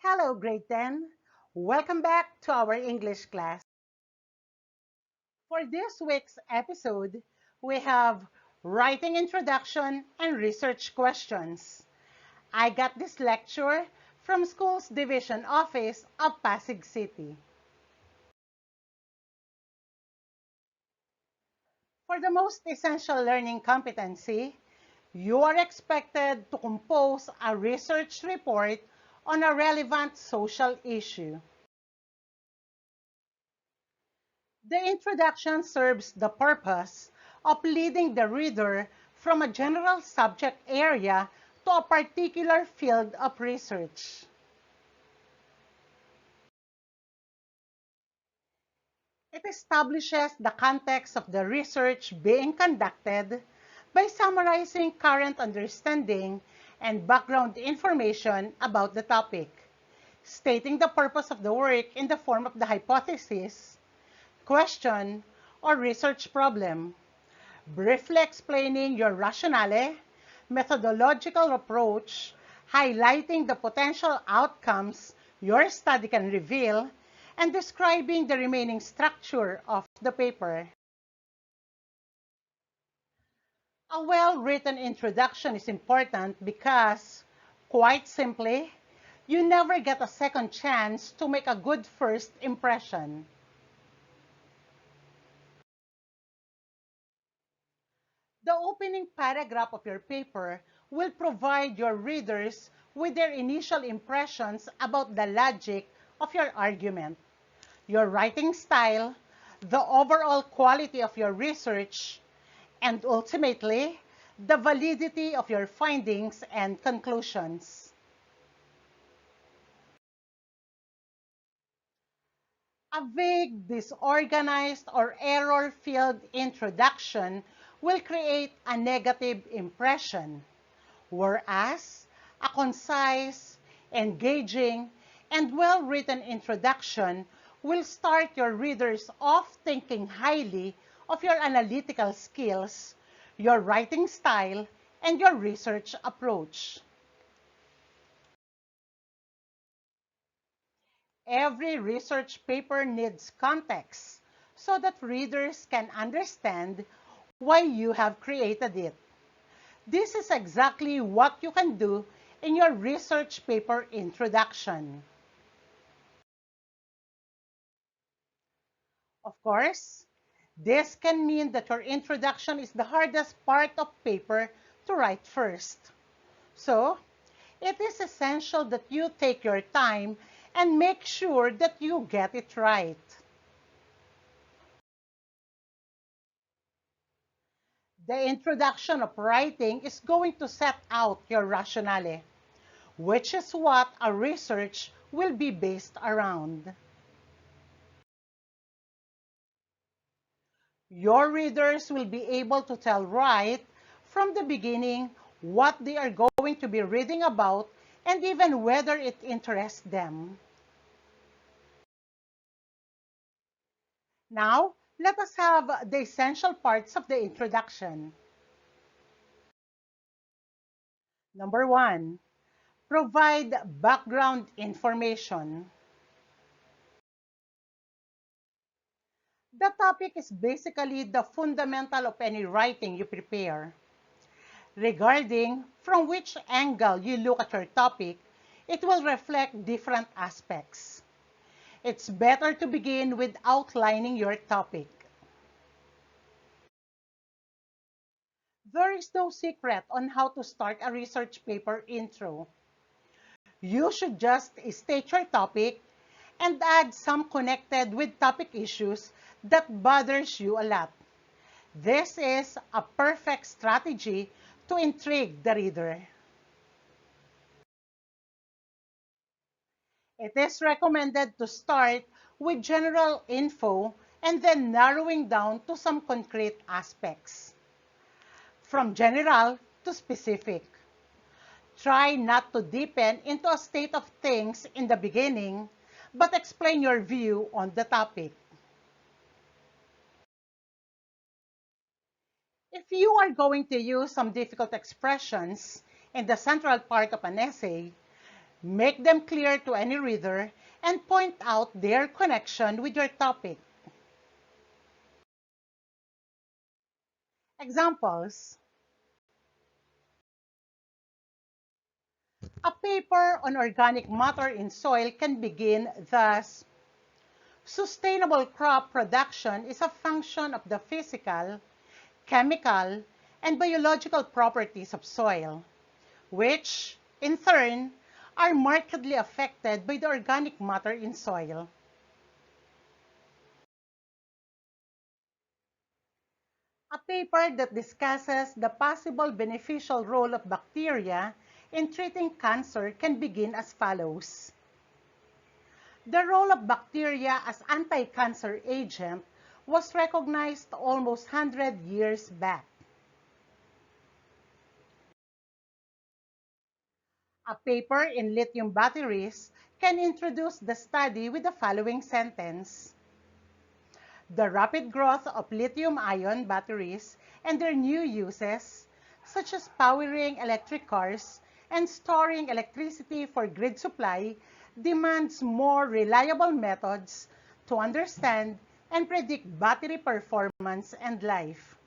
Hello, grade 10. Welcome back to our English class. For this week's episode, we have writing introduction and research questions. I got this lecture from school's division office of Pasig City. For the most essential learning competency, you are expected to compose a research report on a relevant social issue. The introduction serves the purpose of leading the reader from a general subject area to a particular field of research. It establishes the context of the research being conducted by summarizing current understanding and background information about the topic, stating the purpose of the work in the form of the hypothesis, question, or research problem, briefly explaining your rationale, methodological approach, highlighting the potential outcomes your study can reveal, and describing the remaining structure of the paper. A well-written introduction is important because, quite simply, you never get a second chance to make a good first impression. The opening paragraph of your paper will provide your readers with their initial impressions about the logic of your argument, your writing style, the overall quality of your research, and ultimately, the validity of your findings and conclusions. A vague, disorganized, or error-filled introduction will create a negative impression, whereas a concise, engaging, and well-written introduction will start your readers off thinking highly of your analytical skills, your writing style, and your research approach. Every research paper needs context so that readers can understand why you have created it. This is exactly what you can do in your research paper introduction. Of course, this can mean that your introduction is the hardest part of paper to write first. So, it is essential that you take your time and make sure that you get it right. The introduction of writing is going to set out your rationale, which is what our research will be based around. Your readers will be able to tell right from the beginning what they are going to be reading about and even whether it interests them. Now, let us have the essential parts of the introduction. Number one, provide background information. The topic is basically the fundamental of any writing you prepare. Regarding from which angle you look at your topic, it will reflect different aspects. It's better to begin with outlining your topic. There is no secret on how to start a research paper intro. You should just state your topic and add some connected with topic issues that bothers you a lot. This is a perfect strategy to intrigue the reader. It is recommended to start with general info and then narrowing down to some concrete aspects. From general to specific. Try not to deepen into a state of things in the beginning, but explain your view on the topic. If you are going to use some difficult expressions in the central part of an essay, Make them clear to any reader and point out their connection with your topic. Examples: a paper on organic matter in soil can begin thus: sustainable crop production is a function of the physical, chemical, and biological properties of soil, which, in turn, are markedly affected by the organic matter in soil. A paper that discusses the possible beneficial role of bacteria in treating cancer can begin as follows: the role of bacteria as anti-cancer agent was recognized almost 100 years back. A paper in lithium batteries can introduce the study with the following sentence: the rapid growth of lithium-ion batteries and their new uses, such as powering electric cars and storing electricity for grid supply, demands more reliable methods to understand and predict battery performance and life.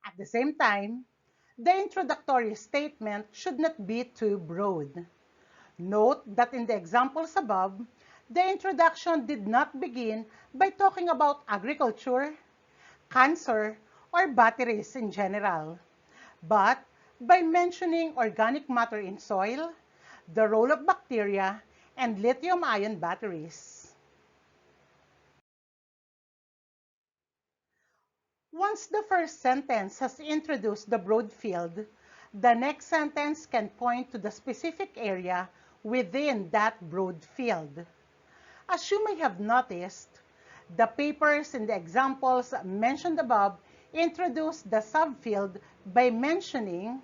At the same time, the introductory statement should not be too broad. Note that in the examples above, the introduction did not begin by talking about agriculture, cancer, or batteries in general, but by mentioning organic matter in soil, the role of bacteria, and lithium-ion batteries. Once the first sentence has introduced the broad field, the next sentence can point to the specific area within that broad field. As you may have noticed, the papers in the examples mentioned above introduce the subfield by mentioning: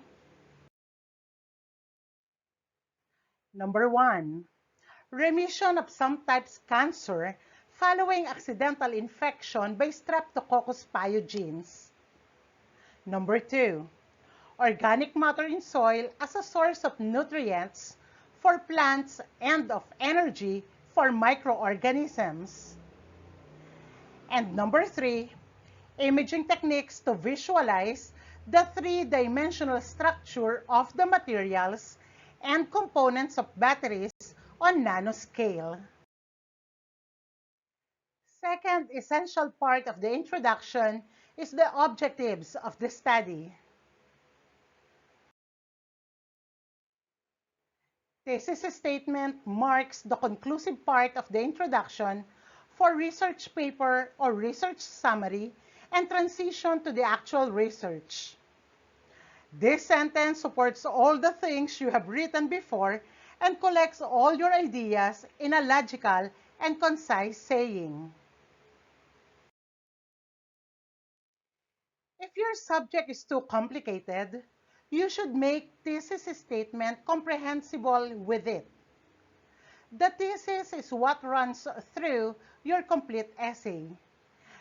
number 1, remission of some types cancer following accidental infection by Streptococcus pyogenes. Number 2, organic matter in soil as a source of nutrients for plants and of energy for microorganisms. And number 3, imaging techniques to visualize the three-dimensional structure of the materials and components of batteries on nanoscale. Second essential part of the introduction is the objectives of the study. Thesis statement marks the conclusive part of the introduction for research paper or research summary and transition to the actual research. This sentence supports all the things you have written before and collects all your ideas in a logical and concise saying. If your subject is too complicated, you should make thesis statement comprehensible with it. The thesis is what runs through your complete essay.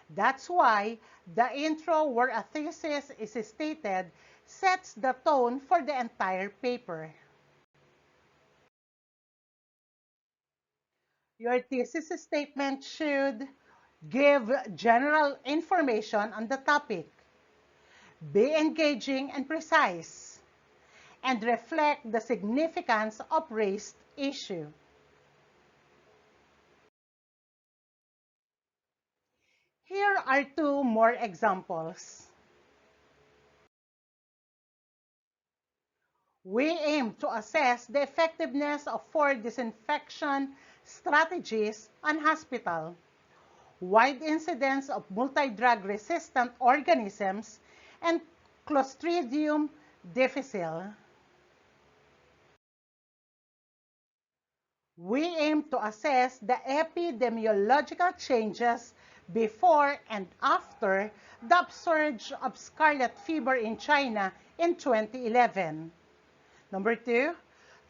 That's why the intro, where a thesis is stated, sets the tone for the entire paper. Your thesis statement should give general information on the topic, be engaging and precise, and reflect the significance of raised issue. Here are two more examples. We aim to assess the effectiveness of 4 disinfection strategies on hospital, wide incidence of multi-drug resistant organisms, and Clostridium difficile. We aim to assess the epidemiological changes before and after the upsurge of scarlet fever in China in 2011. Number 2,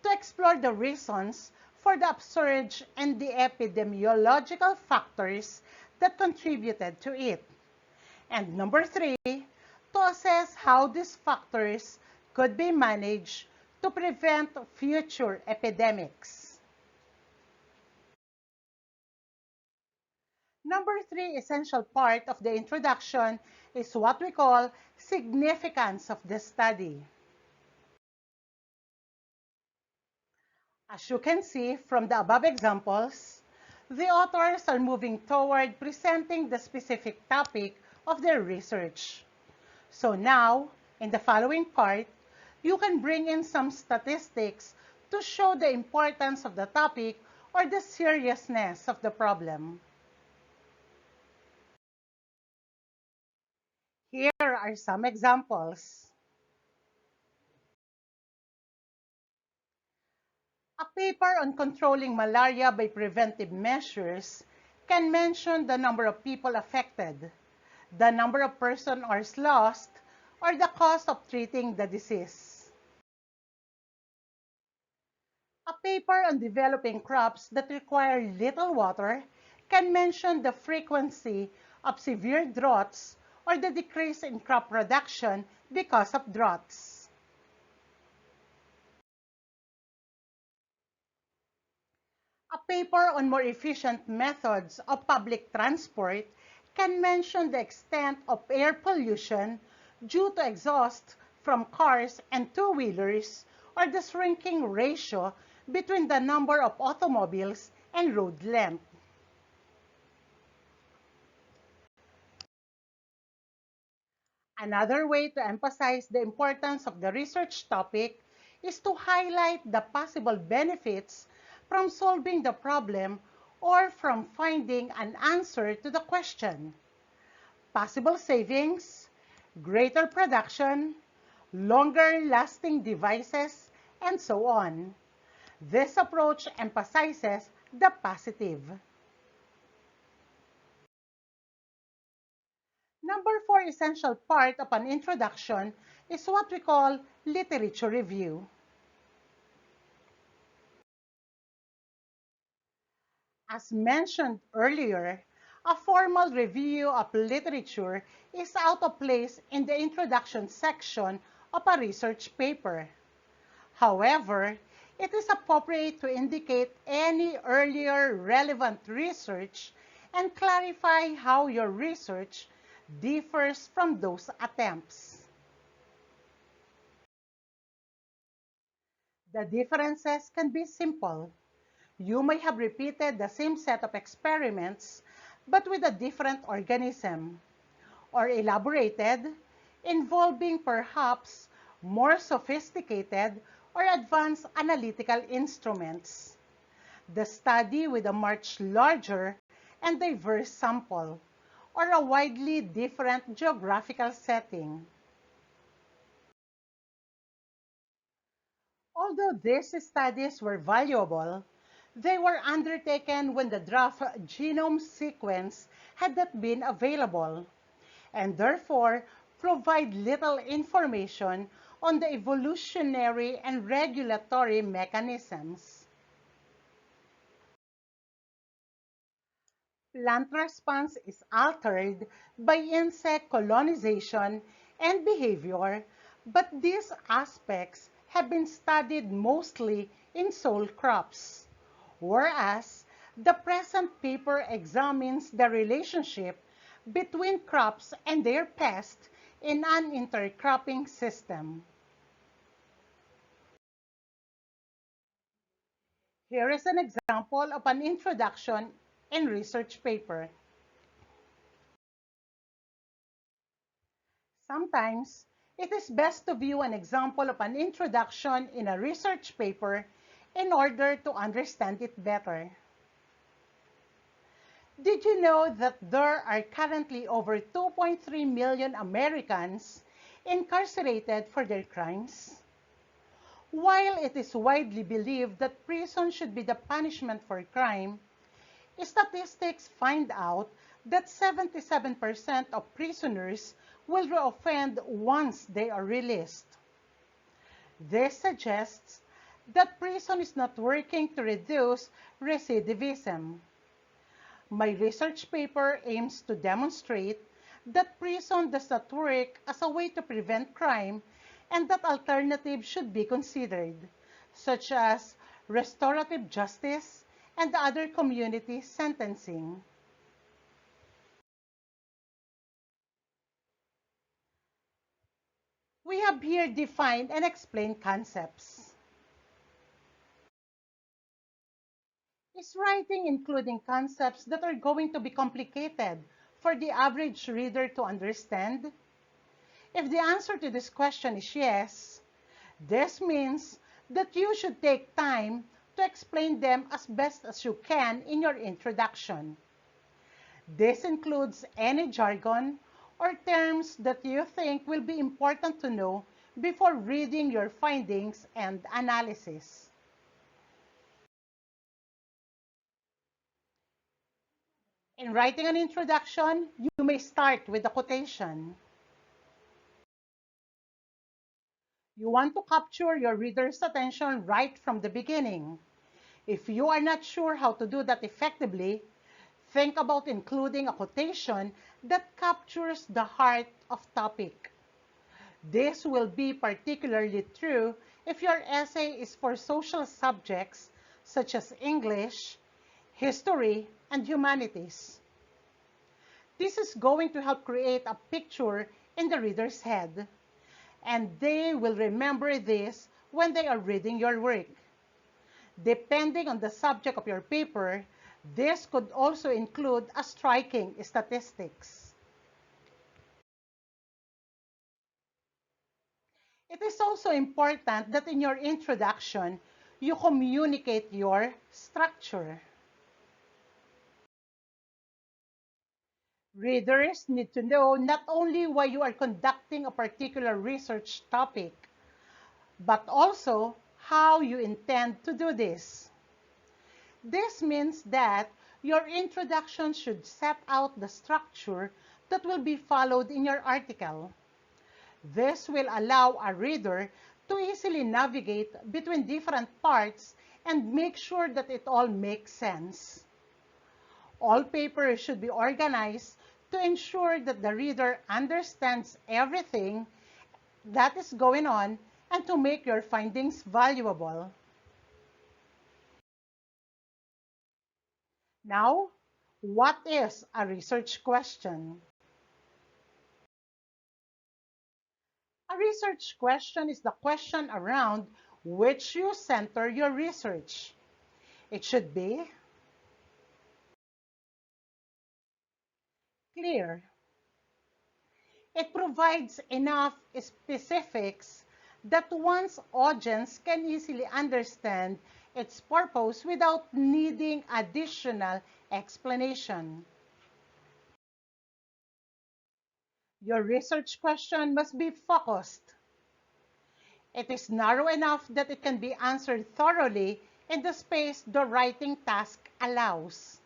to explore the reasons for the upsurge and the epidemiological factors that contributed to it. And number 3, to assess how these factors could be managed to prevent future epidemics. Number three essential part of the introduction is what we call significance of the study. As you can see from the above examples, the authors are moving toward presenting the specific topic of their research. So now, in the following part, you can bring in some statistics to show the importance of the topic or the seriousness of the problem. Here are some examples. A paper on controlling malaria by preventive measures can mention the number of people affected, the number of person-hours lost, or the cost of treating the disease. A paper on developing crops that require little water can mention the frequency of severe droughts or the decrease in crop production because of droughts. A paper on more efficient methods of public transport can mention the extent of air pollution due to exhaust from cars and two-wheelers or the shrinking ratio between the number of automobiles and road length. Another way to emphasize the importance of the research topic is to highlight the possible benefits from solving the problem or from finding an answer to the question. Possible savings, greater production, longer lasting devices, and so on. This approach emphasizes the positive. Number four essential part of an introduction is what we call literature review. As mentioned earlier, a formal review of literature is out of place in the introduction section of a research paper. However, it is appropriate to indicate any earlier relevant research and clarify how your research differs from those attempts. The differences can be simple. You may have repeated the same set of experiments, but with a different organism, or elaborated, involving perhaps more sophisticated or advanced analytical instruments. The study with a much larger and diverse sample, or a widely different geographical setting. Although these studies were valuable, they were undertaken when the draft genome sequence had not been available, and therefore provide little information on the evolutionary and regulatory mechanisms. Plant response is altered by insect colonization and behavior, but these aspects have been studied mostly in sole crops, whereas the present paper examines the relationship between crops and their pests in an intercropping system. Here is an example of an introduction in research paper. Sometimes, it is best to view an example of an introduction in a research paper in order to understand it better. Did you know that there are currently over 2.3 million Americans incarcerated for their crimes? While it is widely believed that prison should be the punishment for crime, statistics find out that 77% of prisoners will reoffend once they are released. This suggests that prison is not working to reduce recidivism. My research paper aims to demonstrate that prison does not work as a way to prevent crime and that alternatives should be considered, such as restorative justice and other community sentencing. We have here defined and explained concepts. Is writing including concepts that are going to be complicated for the average reader to understand? If the answer to this question is yes, this means that you should take time to explain them as best as you can in your introduction. This includes any jargon or terms that you think will be important to know before reading your findings and analysis. In writing an introduction, you may start with a quotation. You want to capture your reader's attention right from the beginning. If you are not sure how to do that effectively, think about including a quotation that captures the heart of topic. This will be particularly true if your essay is for social subjects such as English, history, and humanities. This is going to help create a picture in the reader's head, and they will remember this when they are reading your work. Depending on the subject of your paper, this could also include a striking statistics. It is also important that in your introduction, you communicate your structure. Readers need to know not only why you are conducting a particular research topic, but also how you intend to do this. This means that your introduction should set out the structure that will be followed in your article. This will allow a reader to easily navigate between different parts and make sure that it all makes sense. All papers should be organized to ensure that the reader understands everything that is going on and to make your findings valuable. Now, what is a research question? A research question is the question around which you center your research. It should be clear. It provides enough specifics that one's audience can easily understand its purpose without needing additional explanation. Your research question must be focused. It is narrow enough that it can be answered thoroughly in the space the writing task allows.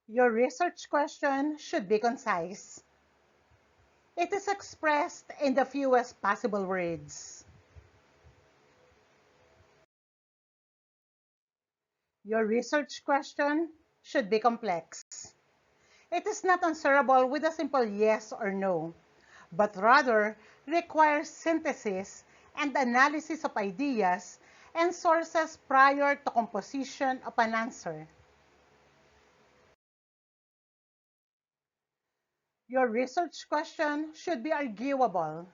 Your research question should be concise. It is expressed in the fewest possible words. Your research question should be complex. It is not answerable with a simple yes or no, but rather requires synthesis and analysis of ideas and sources prior to composition of an answer. Your research question should be arguable.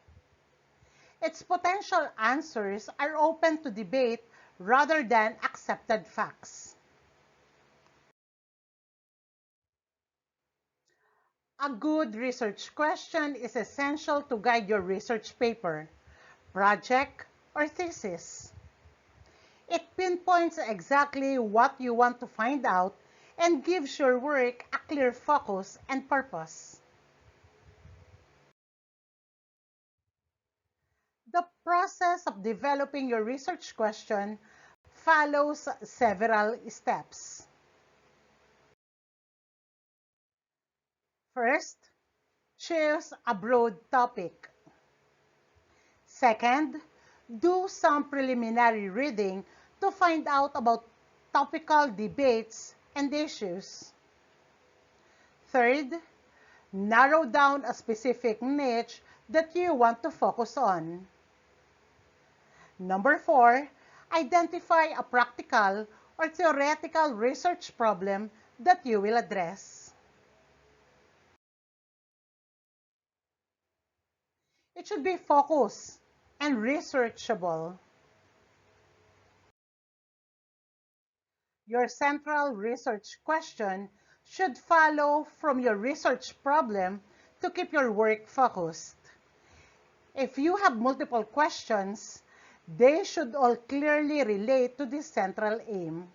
Its potential answers are open to debate rather than accepted facts. A good research question is essential to guide your research paper, project, or thesis. It pinpoints exactly what you want to find out and gives your work a clear focus and purpose. The process of developing your research question follows several steps. First, choose a broad topic. Second, do some preliminary reading to find out about topical debates and issues. Third, Narrow down a specific niche that you want to focus on. Number 4, identify a practical or theoretical research problem that you will address. It should be focused and researchable. Your central research question should follow from your research problem to keep your work focused. If you have multiple questions, they should all clearly relate to this central aim.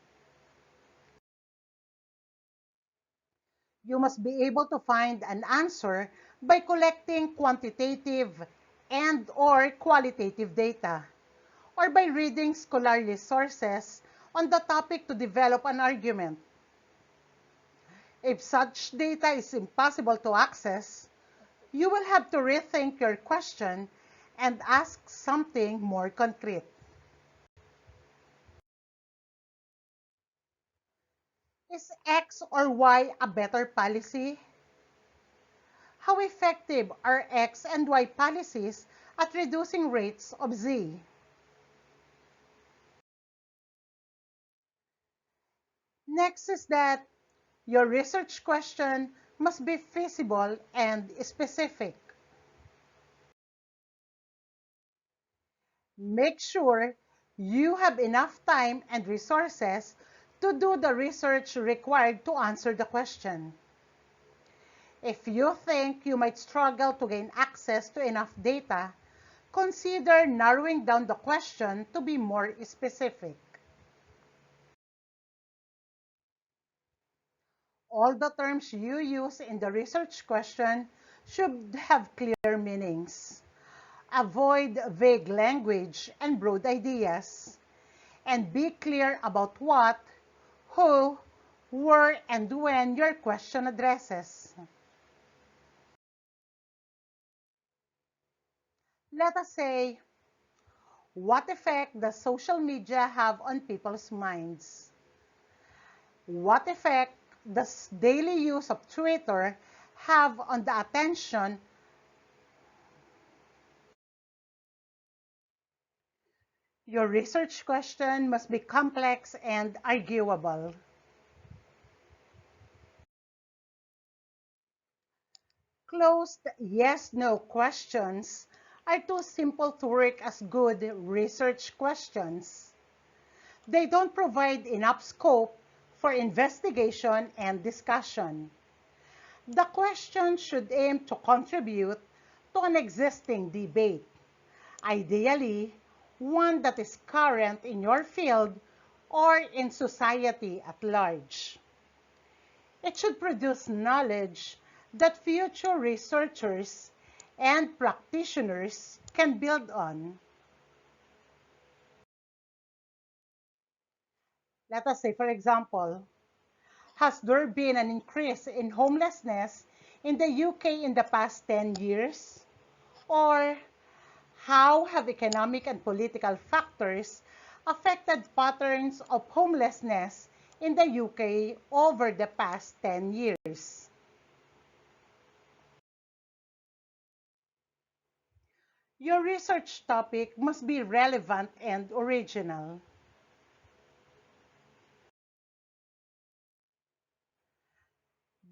You must be able to find an answer by collecting quantitative and/or qualitative data, or by reading scholarly sources on the topic to develop an argument. If such data is impossible to access, you will have to rethink your question and ask something more concrete. Is X or Y a better policy? How effective are X and Y policies at reducing rates of Z? Next is that your research question must be feasible and specific. Make sure you have enough time and resources to do the research required to answer the question. If you think you might struggle to gain access to enough data, consider narrowing down the question to be more specific. All the terms you use in the research question should have clear meanings. Avoid vague language and broad ideas. And be clear about what, who, where, and when your question addresses. Let us say, what effect does social media have on people's minds? What effect does daily use of Twitter have on the attention? Your research question must be complex and arguable. Closed yes-no questions are too simple to work as good research questions. They don't provide enough scope for investigation and discussion. The question should aim to contribute to an existing debate, ideally one that is current in your field or in society at large. It should produce knowledge that future researchers and practitioners can build on. Let us say, for example, has there been an increase in homelessness in the UK in the past 10 years? Or how have economic and political factors affected patterns of homelessness in the UK over the past 10 years? Your research topic must be relevant and original.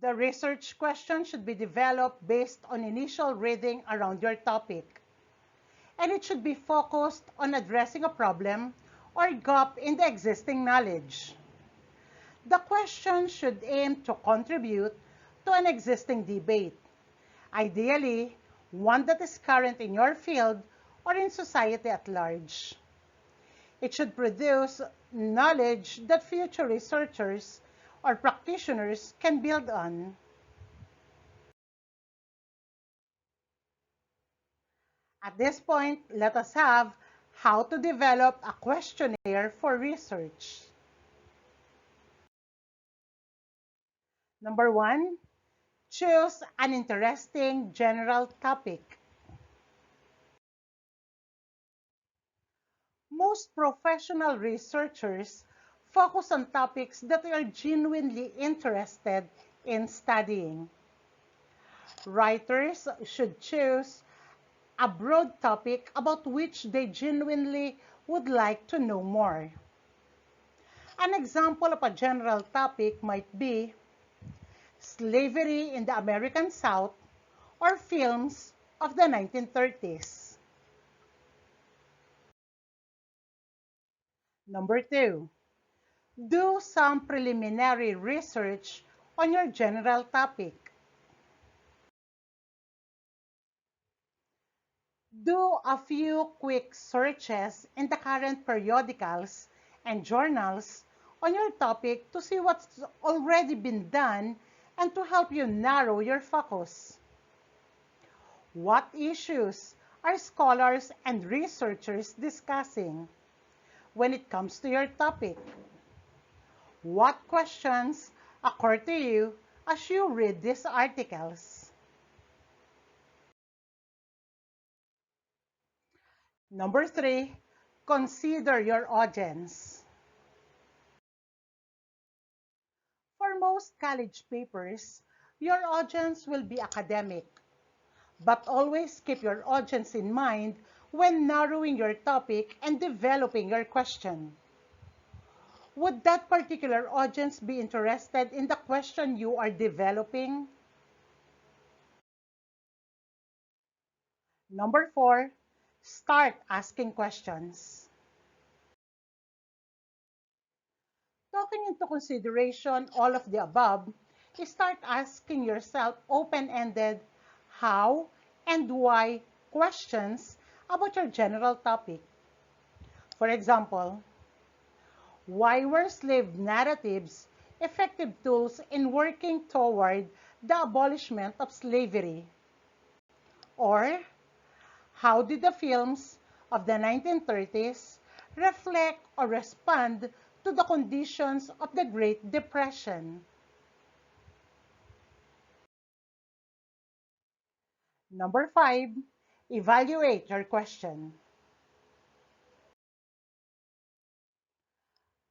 The research question should be developed based on initial reading around your topic, and it should be focused on addressing a problem or gap in the existing knowledge. The question should aim to contribute to an existing debate, ideally one that is current in your field or in society at large. It should produce knowledge that future researchers or practitioners can build on. At this point, let us have how to develop a questionnaire for research. Number 1, choose an interesting general topic. Most professional researchers focus on topics that they are genuinely interested in studying. Writers should choose a broad topic about which they genuinely would like to know more. An example of a general topic might be slavery in the American South or films of the 1930s. Number 2, do some preliminary research on your general topic. Do a few quick searches in the current periodicals and journals on your topic to see what's already been done and to help you narrow your focus. What issues are scholars and researchers discussing when it comes to your topic? What questions occur to you as you read these articles? Number 3, consider your audience. For most college papers, your audience will be academic, but always keep your audience in mind when narrowing your topic and developing your question. Would that particular audience be interested in the question you are developing? Number 4, start asking questions. Taking into consideration all of the above, you start asking yourself open-ended how and why questions about your general topic. For example, why were slave narratives effective tools in working toward the abolishment of slavery? Or, how did the films of the 1930s reflect or respond to the conditions of the Great Depression? Number 5, evaluate your question.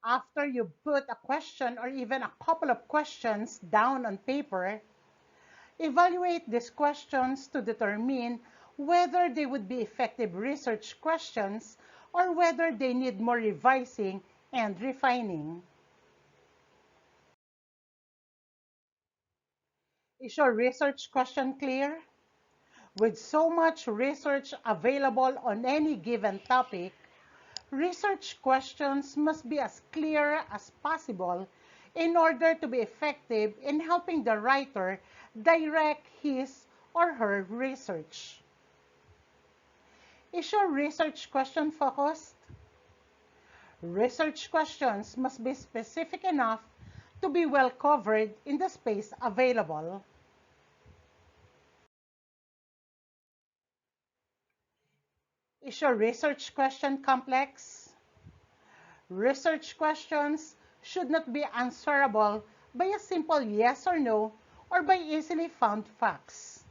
After you put a question or even a couple of questions down on paper, evaluate these questions to determine whether they would be effective research questions or whether they need more revising and refining. Is your research question clear? With so much research available on any given topic, research questions must be as clear as possible in order to be effective in helping the writer direct his or her research. Is your research question focused? Research questions must be specific enough to be well covered in the space available. Is your research question complex? Research questions should not be answerable by a simple yes or no or by easily found facts.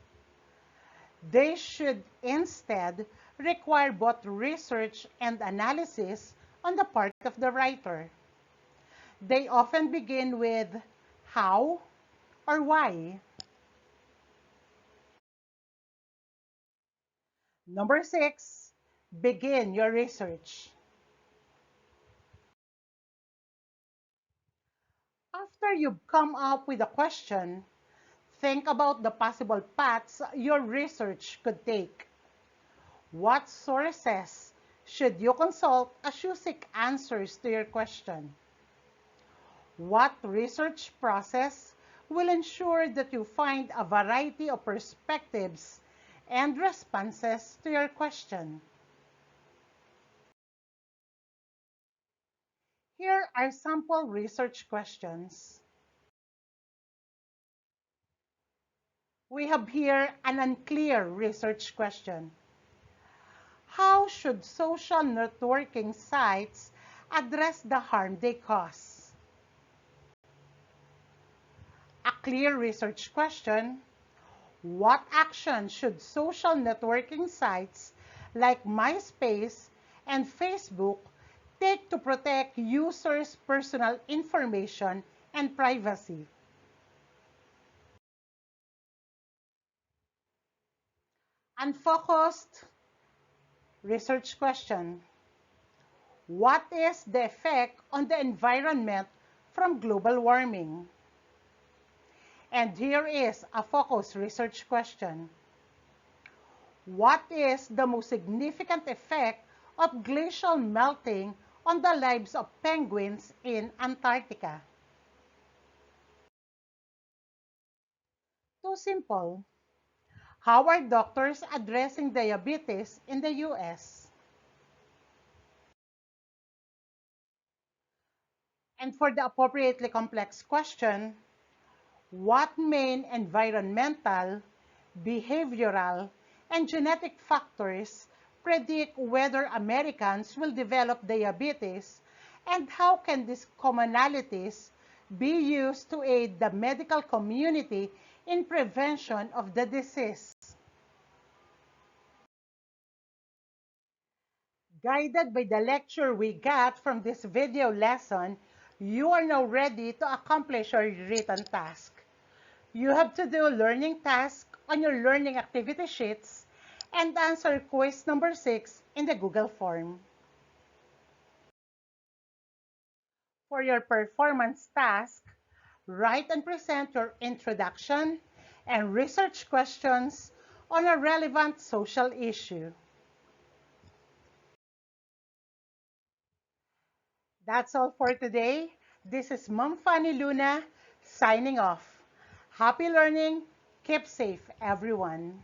They should instead require both research and analysis on the part of the writer. They often begin with how or why. Number 6, begin your research. After you've come up with a question, think about the possible paths your research could take. What sources should you consult as you seek answers to your question? What research process will ensure that you find a variety of perspectives and responses to your question? Here are sample research questions. We have here an unclear research question. How should social networking sites address the harm they cause? A clear research question. What action should social networking sites like MySpace and Facebook take to protect users' personal information and privacy? Unfocused research question. What is the effect on the environment from global warming? And here is a focused research question. What is the most significant effect of glacial melting on the lives of penguins in Antarctica? Too simple. How are doctors addressing diabetes in the US? And for the appropriately complex question, what main environmental, behavioral, and genetic factors predict whether Americans will develop diabetes, and how can these commonalities be used to aid the medical community in prevention of the disease? Guided by the lecture we got from this video lesson, you are now ready to accomplish your written task. You have to do a learning task on your learning activity sheets and answer quiz number 6 in the Google form. For your performance task, write and present your introduction and research questions on a relevant social issue. That's all for today. This is Mom Fanny Luna signing off. Happy learning. Keep safe, everyone.